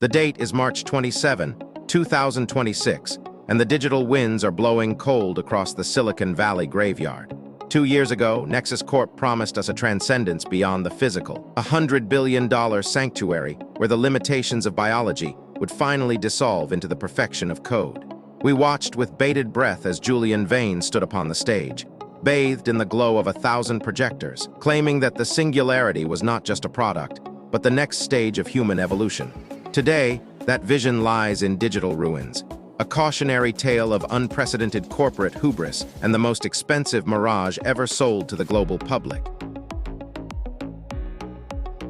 The date is March 27, 2026, and the digital winds are blowing cold across the Silicon Valley graveyard. 2 years ago, NexusCorp promised us a transcendence beyond the physical, a $100 billion sanctuary where the limitations of biology would finally dissolve into the perfection of code. We watched with bated breath as Julian Vane stood upon the stage, bathed in the glow of 1,000 projectors, claiming that the singularity was not just a product, but the next stage of human evolution. Today, that vision lies in digital ruins, a cautionary tale of unprecedented corporate hubris and the most expensive mirage ever sold to the global public.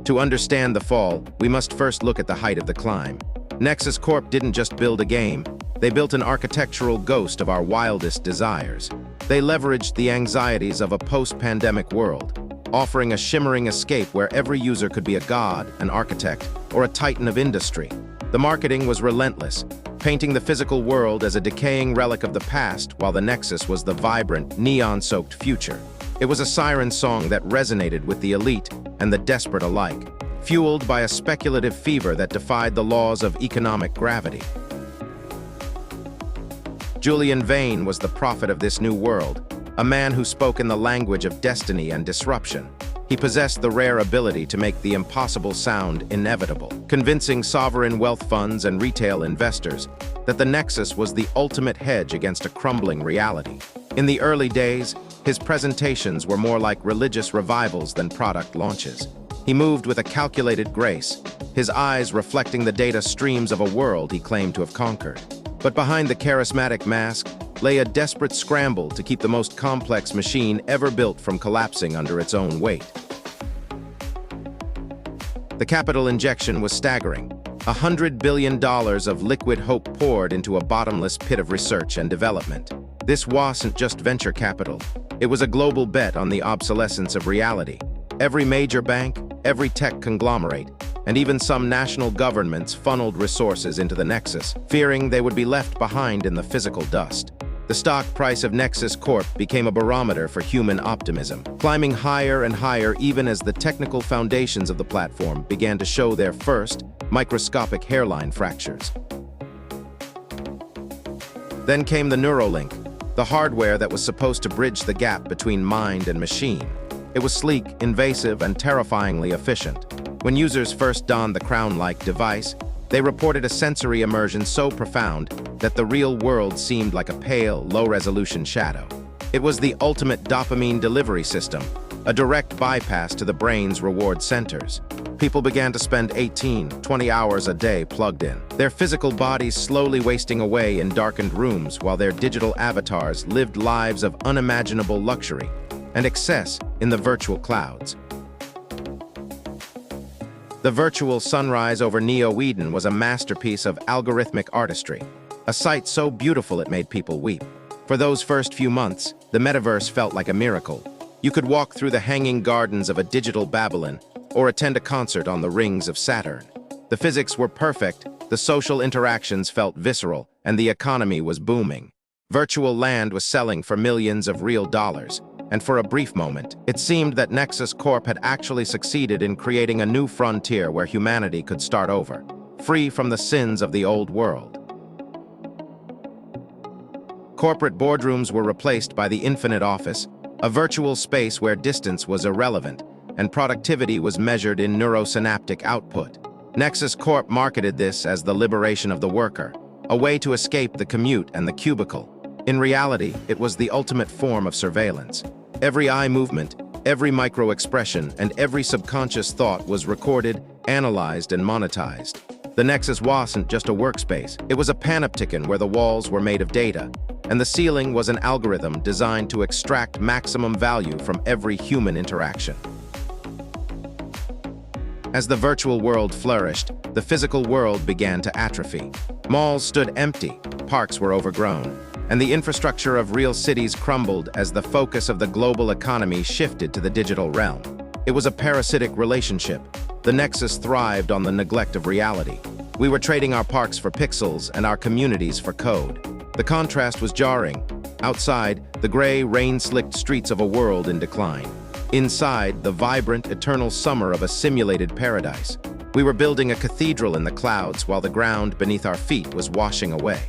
To understand the fall, we must first look at the height of the climb. NexusCorp didn't just build a game, they built an architectural ghost of our wildest desires. They leveraged the anxieties of a post-pandemic world, offering a shimmering escape where every user could be a god, an architect, or a titan of industry. The marketing was relentless, painting the physical world as a decaying relic of the past, while the Nexus was the vibrant, neon-soaked future. It was a siren song that resonated with the elite and the desperate alike, fueled by a speculative fever that defied the laws of economic gravity. Julian Vane was the prophet of this new world, a man who spoke in the language of destiny and disruption. He possessed the rare ability to make the impossible sound inevitable, convincing sovereign wealth funds and retail investors that the Nexus was the ultimate hedge against a crumbling reality. In the early days, his presentations were more like religious revivals than product launches. He moved with a calculated grace, his eyes reflecting the data streams of a world he claimed to have conquered. But behind the charismatic mask lay a desperate scramble to keep the most complex machine ever built from collapsing under its own weight. The capital injection was staggering. $100 billion of liquid hope poured into a bottomless pit of research and development. This wasn't just venture capital. It was a global bet on the obsolescence of reality. Every major bank, every tech conglomerate, and even some national governments funneled resources into the Nexus, fearing they would be left behind in the physical dust. The stock price of NexusCorp became a barometer for human optimism, climbing higher and higher even as the technical foundations of the platform began to show their first, microscopic hairline fractures. Then came the Neuralink, the hardware that was supposed to bridge the gap between mind and machine. It was sleek, invasive, and terrifyingly efficient. When users first donned the crown-like device, they reported a sensory immersion so profound that the real world seemed like a pale, low-resolution shadow. It was the ultimate dopamine delivery system, a direct bypass to the brain's reward centers. People began to spend 18-20 hours a day plugged in, their physical bodies slowly wasting away in darkened rooms while their digital avatars lived lives of unimaginable luxury and excess in the virtual clouds. The virtual sunrise over Neo-Eden was a masterpiece of algorithmic artistry, a sight so beautiful it made people weep. For those first few months, the Metaverse felt like a miracle. You could walk through the hanging gardens of a digital Babylon or attend a concert on the rings of Saturn. The physics were perfect, the social interactions felt visceral, and the economy was booming. Virtual land was selling for millions of real dollars. And for a brief moment, it seemed that NexusCorp had actually succeeded in creating a new frontier where humanity could start over, free from the sins of the old world. Corporate boardrooms were replaced by the infinite office, a virtual space where distance was irrelevant and productivity was measured in neurosynaptic output. NexusCorp marketed this as the liberation of the worker, a way to escape the commute and the cubicle. In reality, it was the ultimate form of surveillance. Every eye movement, every micro-expression, and every subconscious thought was recorded, analyzed, and monetized. The Nexus wasn't just a workspace. It was a panopticon where the walls were made of data, and the ceiling was an algorithm designed to extract maximum value from every human interaction. As the virtual world flourished, the physical world began to atrophy. Malls stood empty, parks were overgrown, and the infrastructure of real cities crumbled as the focus of the global economy shifted to the digital realm. It was a parasitic relationship. The Nexus thrived on the neglect of reality. We were trading our parks for pixels and our communities for code. The contrast was jarring. Outside, the gray, rain-slicked streets of a world in decline. Inside, the vibrant, eternal summer of a simulated paradise. We were building a cathedral in the clouds while the ground beneath our feet was washing away.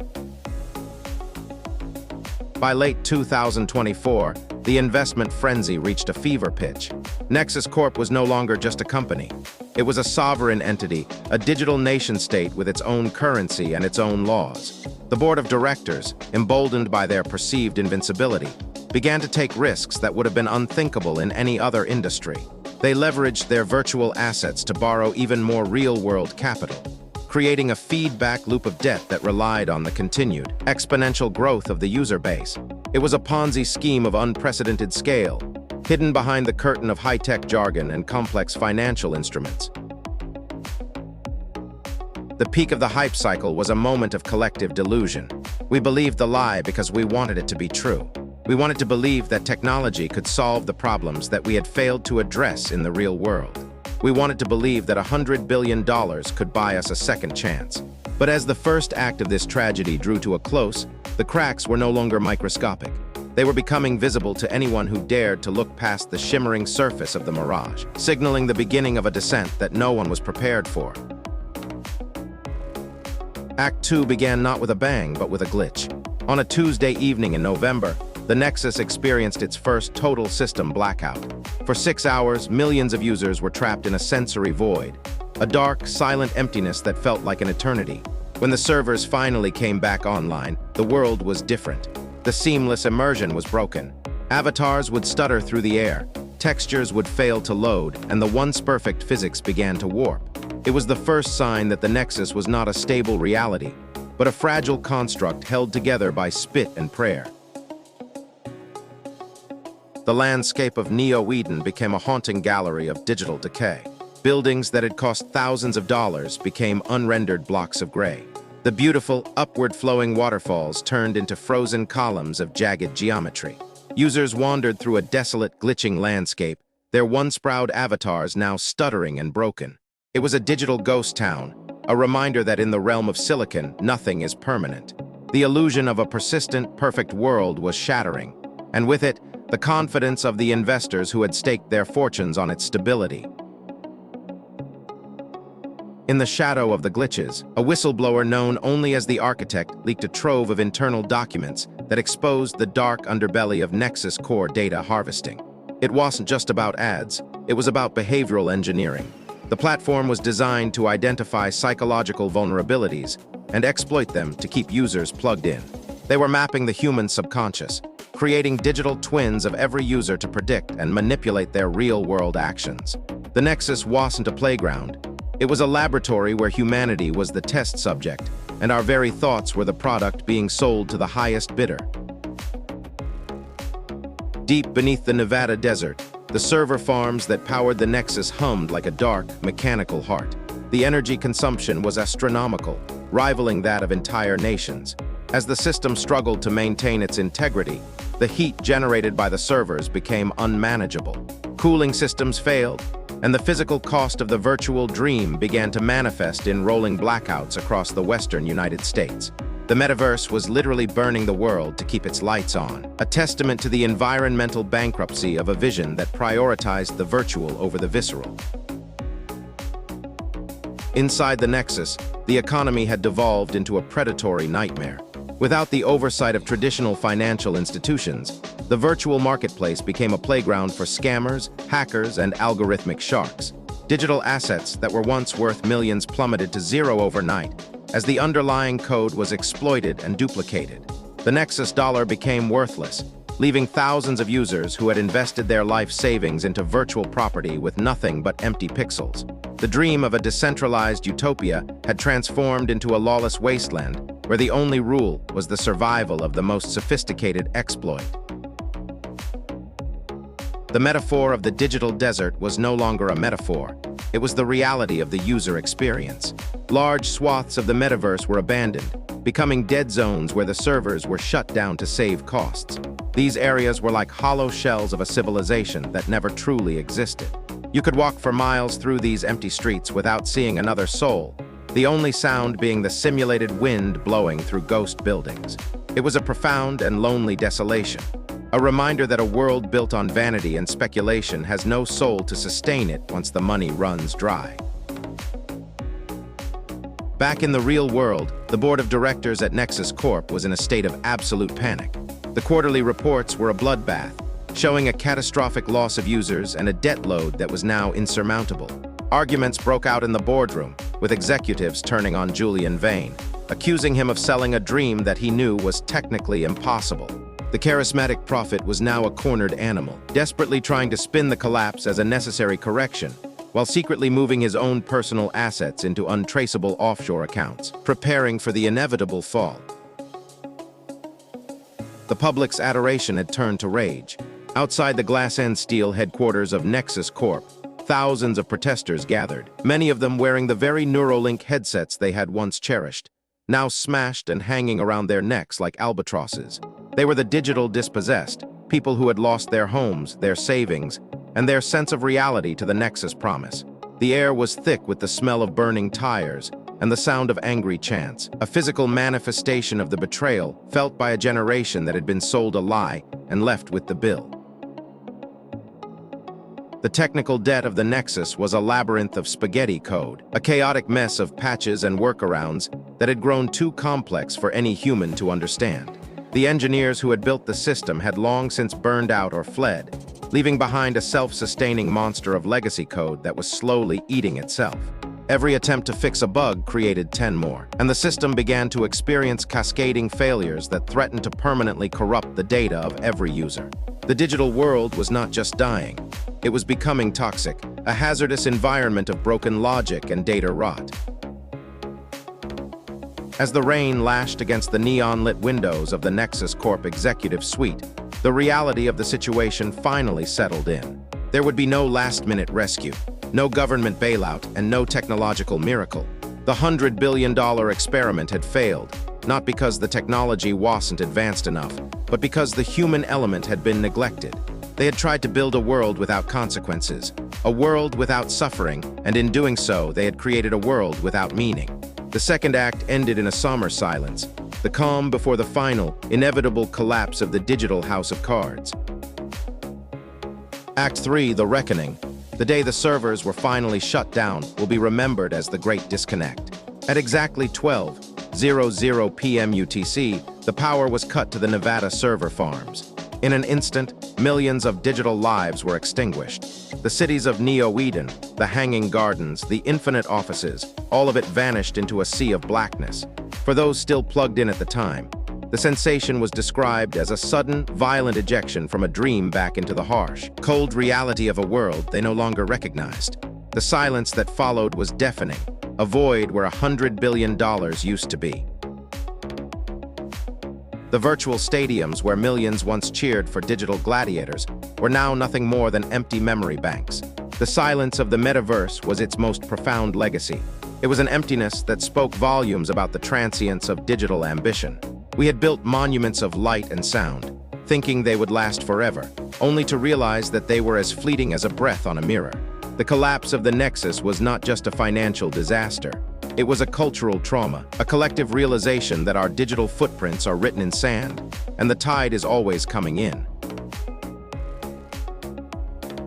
By late 2024, the investment frenzy reached a fever pitch. NexusCorp was no longer just a company. It was a sovereign entity, a digital nation-state with its own currency and its own laws. The board of directors, emboldened by their perceived invincibility, began to take risks that would have been unthinkable in any other industry. They leveraged their virtual assets to borrow even more real-world capital, creating a feedback loop of debt that relied on the continued, exponential growth of the user base. It was a Ponzi scheme of unprecedented scale, hidden behind the curtain of high-tech jargon and complex financial instruments. The peak of the hype cycle was a moment of collective delusion. We believed the lie because we wanted it to be true. We wanted to believe that technology could solve the problems that we had failed to address in the real world. We wanted to believe that $100 billion could buy us a second chance. But as the first act of this tragedy drew to a close, the cracks were no longer microscopic. They were becoming visible to anyone who dared to look past the shimmering surface of the mirage, signaling the beginning of a descent that no one was prepared for. Act 2 began not with a bang, but with a glitch. On a Tuesday evening in November, the Nexus experienced its first total system blackout. For 6 hours, millions of users were trapped in a sensory void, a dark, silent emptiness that felt like an eternity. When the servers finally came back online, the world was different. The seamless immersion was broken. Avatars would stutter through the air, textures would fail to load, and the once-perfect physics began to warp. It was the first sign that the Nexus was not a stable reality, but a fragile construct held together by spit and prayer. The landscape of Neo-Eden became a haunting gallery of digital decay. Buildings that had cost thousands of dollars became unrendered blocks of gray. The beautiful, upward-flowing waterfalls turned into frozen columns of jagged geometry. Users wandered through a desolate, glitching landscape, their once-proud avatars now stuttering and broken. It was a digital ghost town, a reminder that in the realm of silicon, nothing is permanent. The illusion of a persistent, perfect world was shattering, and with it, the confidence of the investors who had staked their fortunes on its stability. In the shadow of the glitches, a whistleblower known only as the Architect leaked a trove of internal documents that exposed the dark underbelly of Nexus core data harvesting. It wasn't just about ads, it was about behavioral engineering. The platform was designed to identify psychological vulnerabilities and exploit them to keep users plugged in. They were mapping the human subconscious, creating digital twins of every user to predict and manipulate their real-world actions. The Nexus wasn't a playground. It was a laboratory where humanity was the test subject, and our very thoughts were the product being sold to the highest bidder. Deep beneath the Nevada desert, the server farms that powered the Nexus hummed like a dark, mechanical heart. The energy consumption was astronomical, rivaling that of entire nations. As the system struggled to maintain its integrity, the heat generated by the servers became unmanageable. Cooling systems failed, and the physical cost of the virtual dream began to manifest in rolling blackouts across the western United States. The Metaverse was literally burning the world to keep its lights on, a testament to the environmental bankruptcy of a vision that prioritized the virtual over the visceral. Inside the Nexus, the economy had devolved into a predatory nightmare. Without the oversight of traditional financial institutions, the virtual marketplace became a playground for scammers, hackers, and algorithmic sharks. Digital assets that were once worth millions plummeted to zero overnight, as the underlying code was exploited and duplicated. The Nexus dollar became worthless, leaving thousands of users who had invested their life savings into virtual property with nothing but empty pixels. The dream of a decentralized utopia had transformed into a lawless wasteland where the only rule was the survival of the most sophisticated exploit. The metaphor of the digital desert was no longer a metaphor. It was the reality of the user experience. Large swaths of the metaverse were abandoned, becoming dead zones where the servers were shut down to save costs. These areas were like hollow shells of a civilization that never truly existed. You could walk for miles through these empty streets without seeing another soul, the only sound being the simulated wind blowing through ghost buildings. It was a profound and lonely desolation, a reminder that a world built on vanity and speculation has no soul to sustain it once the money runs dry. Back in the real world, the board of directors at NexusCorp was in a state of absolute panic. The quarterly reports were a bloodbath, showing a catastrophic loss of users and a debt load that was now insurmountable. Arguments broke out in the boardroom, with executives turning on Julian Vane, accusing him of selling a dream that he knew was technically impossible. The charismatic prophet was now a cornered animal, desperately trying to spin the collapse as a necessary correction, while secretly moving his own personal assets into untraceable offshore accounts, preparing for the inevitable fall. The public's adoration had turned to rage. Outside the glass and steel headquarters of NexusCorp, thousands of protesters gathered, many of them wearing the very Neuralink headsets they had once cherished, now smashed and hanging around their necks like albatrosses. They were the digital dispossessed, people who had lost their homes, their savings, and their sense of reality to the Nexus promise. The air was thick with the smell of burning tires and the sound of angry chants, a physical manifestation of the betrayal felt by a generation that had been sold a lie and left with the bill. The technical debt of the Nexus was a labyrinth of spaghetti code, a chaotic mess of patches and workarounds that had grown too complex for any human to understand. The engineers who had built the system had long since burned out or fled, leaving behind a self-sustaining monster of legacy code that was slowly eating itself. Every attempt to fix a bug created 10 more, and the system began to experience cascading failures that threatened to permanently corrupt the data of every user. The digital world was not just dying, it was becoming toxic, a hazardous environment of broken logic and data rot. As the rain lashed against the neon-lit windows of the NexusCorp executive suite, the reality of the situation finally settled in. There would be no last-minute rescue, no government bailout, and no technological miracle. The $100 billion experiment had failed, not because the technology wasn't advanced enough, but because the human element had been neglected. They had tried to build a world without consequences, a world without suffering, and in doing so, they had created a world without meaning. The second act ended in a somber silence, the calm before the final, inevitable collapse of the digital house of cards. Act 3, The Reckoning. The day the servers were finally shut down will be remembered as the Great Disconnect. At exactly 12:00 p.m. UTC, the power was cut to the Nevada server farms. In an instant, millions of digital lives were extinguished. The cities of Neo-Eden, the Hanging Gardens, the Infinite Offices, all of it vanished into a sea of blackness. For those still plugged in at the time, the sensation was described as a sudden, violent ejection from a dream back into the harsh, cold reality of a world they no longer recognized. The silence that followed was deafening, a void where $100 billion used to be. The virtual stadiums where millions once cheered for digital gladiators were now nothing more than empty memory banks. The silence of the Metaverse was its most profound legacy. It was an emptiness that spoke volumes about the transience of digital ambition. We had built monuments of light and sound, thinking they would last forever, only to realize that they were as fleeting as a breath on a mirror. The collapse of the Nexus was not just a financial disaster. It was a cultural trauma, a collective realization that our digital footprints are written in sand, and the tide is always coming in.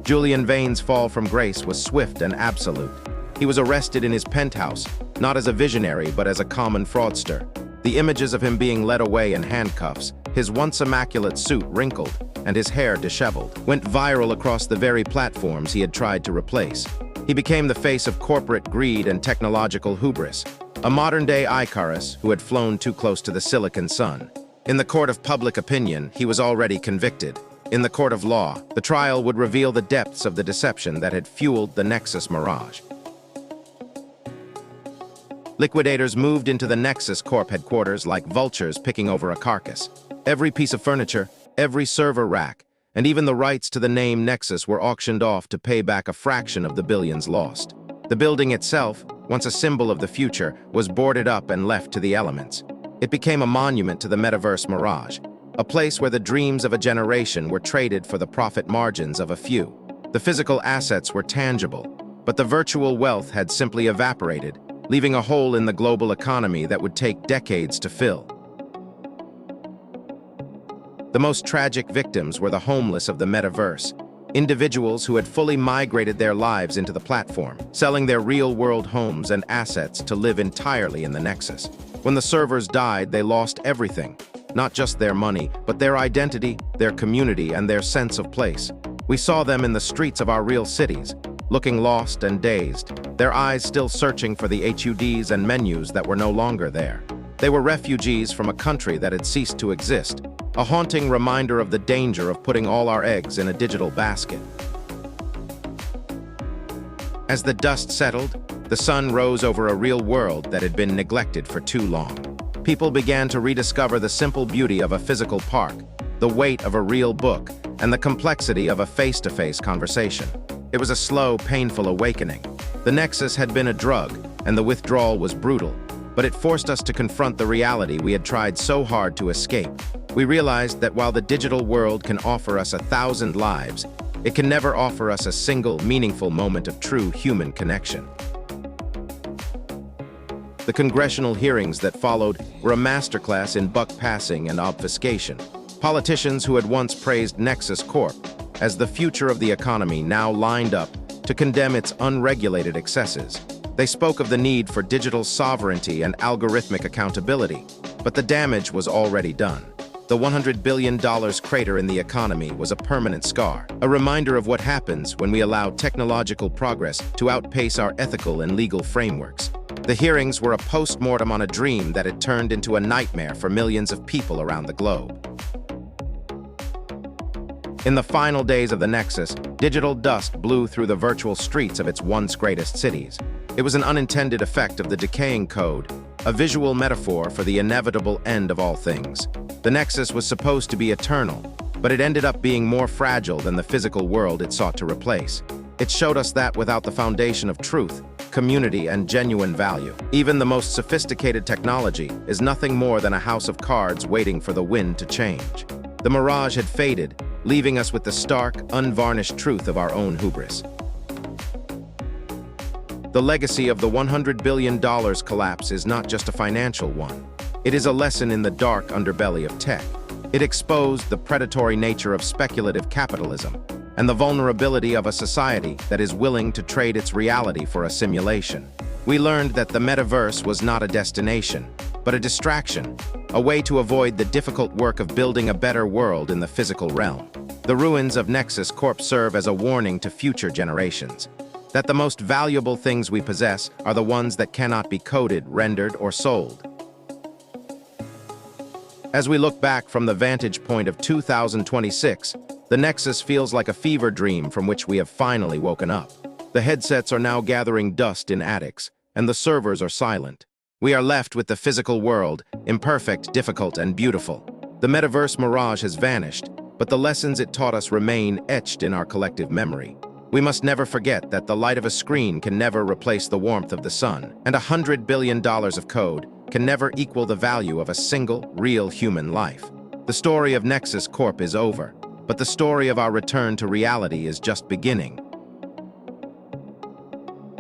Julian Vane's fall from grace was swift and absolute. He was arrested in his penthouse, not as a visionary but as a common fraudster. The images of him being led away in handcuffs, his once immaculate suit wrinkled, and his hair disheveled, went viral across the very platforms he had tried to replace. He became the face of corporate greed and technological hubris, a modern-day Icarus who had flown too close to the Silicon Sun. In the court of public opinion, he was already convicted. In the court of law, the trial would reveal the depths of the deception that had fueled the Nexus mirage. Liquidators moved into the NexusCorp headquarters like vultures picking over a carcass. Every piece of furniture, every server rack, and even the rights to the name Nexus were auctioned off to pay back a fraction of the billions lost. The building itself, once a symbol of the future, was boarded up and left to the elements. It became a monument to the Metaverse mirage, a place where the dreams of a generation were traded for the profit margins of a few. The physical assets were tangible, but the virtual wealth had simply evaporated, leaving a hole in the global economy that would take decades to fill. The most tragic victims were the homeless of the Metaverse, individuals who had fully migrated their lives into the platform, selling their real-world homes and assets to live entirely in the Nexus. When the servers died, they lost everything, not just their money, but their identity, their community, and their sense of place. We saw them in the streets of our real cities, looking lost and dazed, their eyes still searching for the HUDs and menus that were no longer there. They were refugees from a country that had ceased to exist, a haunting reminder of the danger of putting all our eggs in a digital basket. As the dust settled, the sun rose over a real world that had been neglected for too long. People began to rediscover the simple beauty of a physical park, the weight of a real book, and the complexity of a face-to-face conversation. It was a slow, painful awakening. The Nexus had been a drug, and the withdrawal was brutal, but it forced us to confront the reality we had tried so hard to escape. We realized that while the digital world can offer us 1,000 lives, it can never offer us a single, meaningful moment of true human connection. The congressional hearings that followed were a masterclass in buck passing and obfuscation. Politicians who had once praised NexusCorp as the future of the economy now lined up to condemn its unregulated excesses. They spoke of the need for digital sovereignty and algorithmic accountability, but the damage was already done. The $100 billion crater in the economy was a permanent scar, a reminder of what happens when we allow technological progress to outpace our ethical and legal frameworks. The hearings were a post-mortem on a dream that had turned into a nightmare for millions of people around the globe. In the final days of the Nexus, digital dust blew through the virtual streets of its once greatest cities. It was an unintended effect of the decaying code, a visual metaphor for the inevitable end of all things. The Nexus was supposed to be eternal, but it ended up being more fragile than the physical world it sought to replace. It showed us that without the foundation of truth, community, and genuine value, even the most sophisticated technology is nothing more than a house of cards waiting for the wind to change. The mirage had faded, leaving us with the stark, unvarnished truth of our own hubris. The legacy of the $100 billion collapse is not just a financial one. It is a lesson in the dark underbelly of tech. It exposed the predatory nature of speculative capitalism and the vulnerability of a society that is willing to trade its reality for a simulation. We learned that the Metaverse was not a destination, but a distraction, a way to avoid the difficult work of building a better world in the physical realm. The ruins of NexusCorp serve as a warning to future generations that the most valuable things we possess are the ones that cannot be coded, rendered, or sold. As we look back from the vantage point of 2026, the Nexus feels like a fever dream from which we have finally woken up. The headsets are now gathering dust in attics, and the servers are silent. We are left with the physical world, imperfect, difficult, and beautiful. The Metaverse mirage has vanished, but the lessons it taught us remain etched in our collective memory. We must never forget that the light of a screen can never replace the warmth of the sun, and $100 billion of code can never equal the value of a single, real human life. The story of NexusCorp is over, but the story of our return to reality is just beginning.